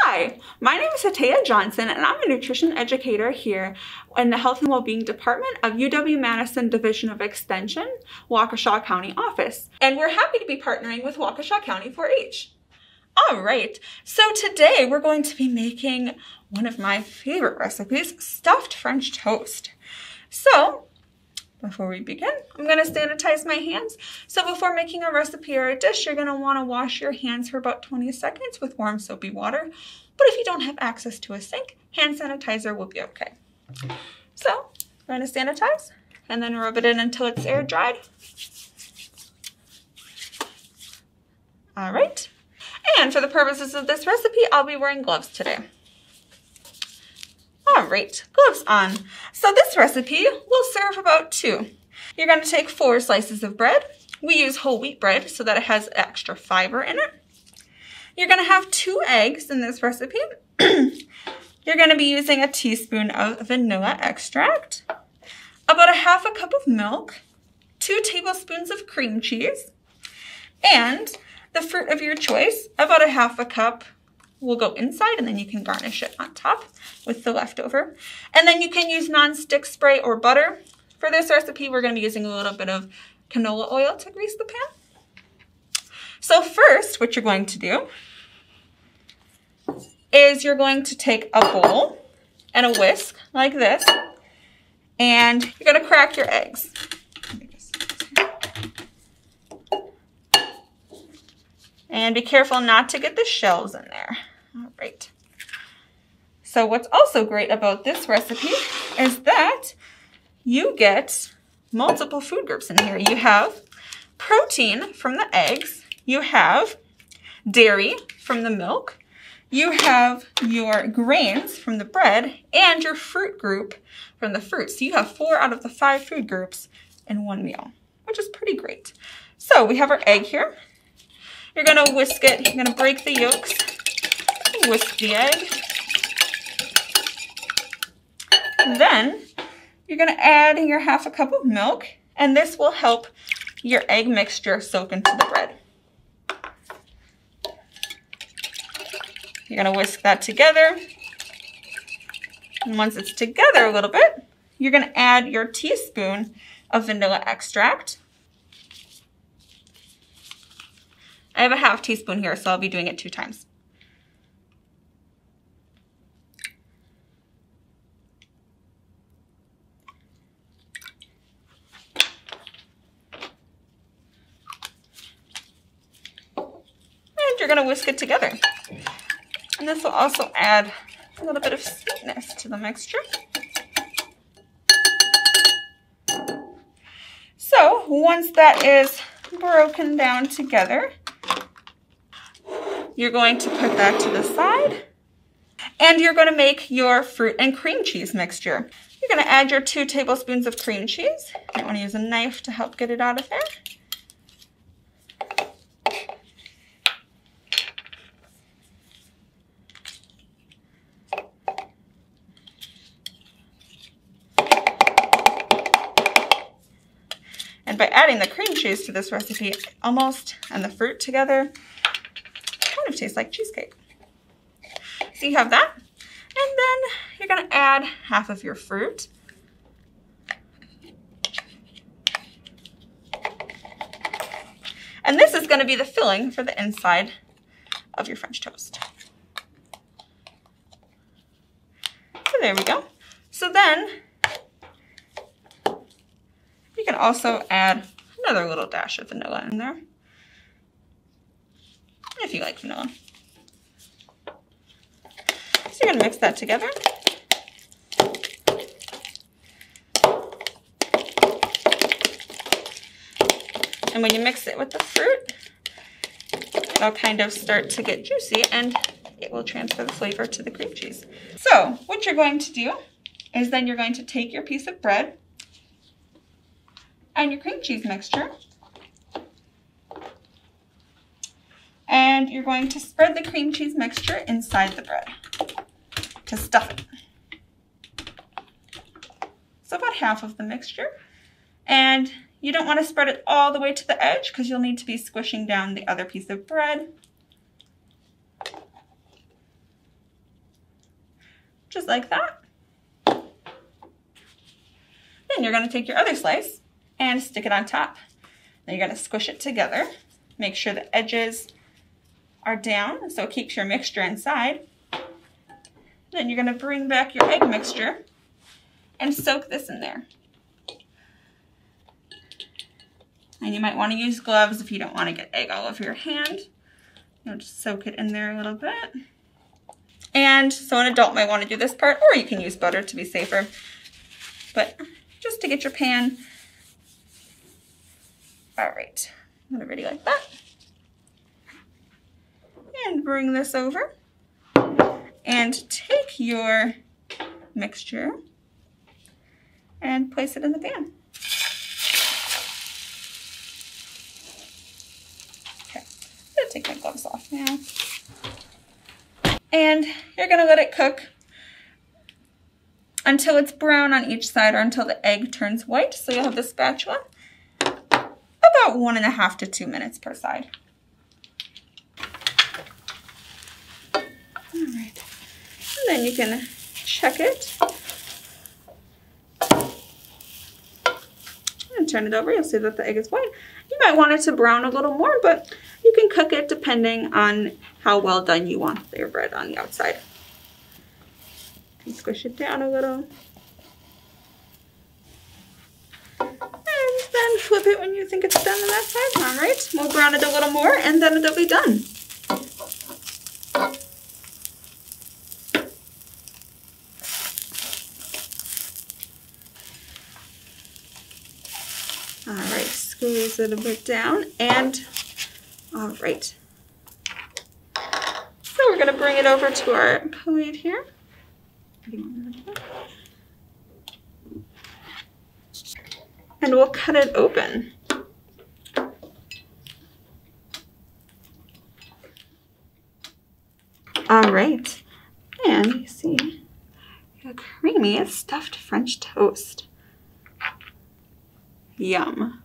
Hi, my name is Hatea Johnson and I'm a nutrition educator here in the Health and Wellbeing Department of UW-Madison Division of Extension, Waukesha County office. And we're happy to be partnering with Waukesha County 4-H. All right, so today we're going to be making one of my favorite recipes, stuffed French toast. So before we begin, I'm going to sanitize my hands. So before making a recipe or a dish, you're going to want to wash your hands for about 20 seconds with warm soapy water. But if you don't have access to a sink, hand sanitizer will be okay. So we're going to sanitize and then rub it in until it's air dried. All right. And for the purposes of this recipe, I'll be wearing gloves today. All right, gloves on. So this recipe will serve about 2. You're going to take 4 slices of bread. We use whole wheat bread so that it has extra fiber in it. You're going to have 2 eggs in this recipe. You're going to be using a teaspoon of vanilla extract, about a half a cup of milk, 2 tablespoons of cream cheese, and the fruit of your choice, about a half a cup will go inside, and then you can garnish it on top with the leftover. And then you can use non-stick spray or butter. For this recipe, we're going to be using a little bit of canola oil to grease the pan. So first, what you're going to do is you're going to take a bowl and a whisk like this, and you're going to crack your eggs. And be careful not to get the shells in there. All right. So what's also great about this recipe is that you get multiple food groups in here. You have protein from the eggs. You have dairy from the milk. You have your grains from the bread and your fruit group from the fruit. So you have 4 out of the 5 food groups in one meal, which is pretty great. So we have our egg here. You're going to whisk it. You're going to break the yolks, whisk the egg. Then you're going to add your half a cup of milk, and this will help your egg mixture soak into the bread. You're going to whisk that together. And once it's together a little bit, you're going to add your teaspoon of vanilla extract. I have a half teaspoon here, so I'll be doing it 2 times. And you're going to whisk it together. And this will also add a little bit of sweetness to the mixture. So once that is broken down together, you're going to put that to the side, and you're going to make your fruit and cream cheese mixture. You're going to add your 2 tablespoons of cream cheese. You want to use a knife to help get it out of there. And by adding the cream cheese to this recipe, and the fruit together, kind of tastes like cheesecake. So you have that, and then you're going to add half of your fruit. And this is going to be the filling for the inside of your French toast. So there we go. So then you can also add another little dash of vanilla in there, if you like vanilla. So you're going to mix that together. And when you mix it with the fruit, it'll kind of start to get juicy, and it will transfer the flavor to the cream cheese. So what you're going to do is then you're going to take your piece of bread and your cream cheese mixture, and you're going to spread the cream cheese mixture inside the bread to stuff it. So about half of the mixture. And you don't want to spread it all the way to the edge because you'll need to be squishing down the other piece of bread. just like that. Then you're gonna take your other slice and stick it on top. Then you're gonna squish it together. Make sure the edges are down so it keeps your mixture inside. Then you're gonna bring back your egg mixture and soak this in there. And you might want to use gloves if you don't want to get egg all over your hand. You'll just soak it in there a little bit. And so an adult might want to do this part, or you can use butter to be safer. But just to get your pan. All right, ready like that. And bring this over. And take your mixture and place it in the pan. Okay, I'm gonna take my gloves off now. And you're gonna let it cook until it's brown on each side or until the egg turns white. So you'll have the spatula about 1.5 to 2 minutes per side. All right, and then you can check it. And turn it over, you'll see that the egg is white. You might want it to brown a little more, but you can cook it depending on how well done you want your bread on the outside. And squish it down a little. And then flip it when you think it's done on that side. All right, we'll brown it a little more and then it'll be done. All right, squeeze it a bit down and all right. So we're gonna bring it over to our plate here. And we'll cut it open. All right, and you see a creamy stuffed French toast. Yum.